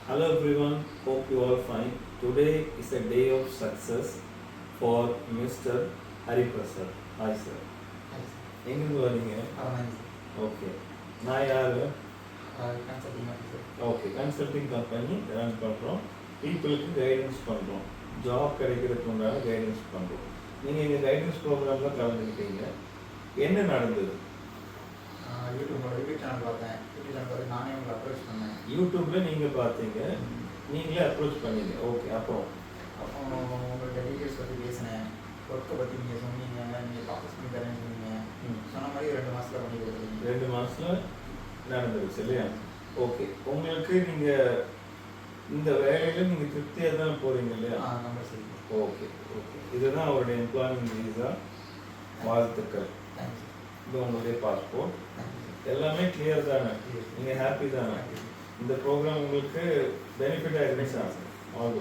Hello everyone, hope you all fine. Today is a day of success for Mr. Hari Prasad. Hi sir. எங்கிருந்து வரீங்க? Okay. நான் யாரு? Consulting officer. Okay, consulting company run பண்ணுறோம். பீப்புளுக்கு guidance பண்ணுறோம். Job கிடைக்கிறதுக்கு உண்டான கைடன்ஸ் பண்ணுறோம். நீங்கள் எங்கள் கைடன்ஸ் ப்ரோக்ராமில் கலந்துக்கிட்டீங்க. என்ன நடந்தது? யூடியூப்ல யூடியூப் சேனல் பார்த்தேன். யூடியூப் சேனல் பார்த்து நானே உங்களை அப்ரோச் பண்ணேன். யூடியூப்பில் நீங்கள் பார்த்தீங்க, நீங்களே அப்ரோச் பண்ணீங்க. ஓகே, அப்புறம் உங்களோட டீட்டெயில்ஸ் பற்றி பேசினேன். ஒர்க்கை பற்றி நீங்கள் சொன்னீங்க, நீங்கள் ப்ராசஸ் பண்ணி தரேன்னு சொன்னீங்க. சொன்ன மாதிரி 2 மாதத்தில் பண்ணி கொடுத்துருங்க. 2 மாதத்தில் நடந்துருச்சு இல்லையா? ஓகே, உங்களுக்கு நீங்கள் இந்த வேலையில் நீங்கள் திருப்தியாக தான் போகிறீங்க இல்லையா? நம்பர் சரி. ஓகே ஓகே, இதுதான் அவருடைய எம்ப்ளாய்மெண்ட் வீசா. வாழ்த்துக்கள். தேங்க்யூ. இது உங்களுடைய பாஸ்போர்ட். தேங்க்யூ. எல்லாமே கிளியர் தானே? நீங்கள் ஹாப்பி தானே? இந்த ப்ரோக்ராம் உங்களுக்கு பெனிஃபிட் ஆகிருந்துச்சா? ஆல்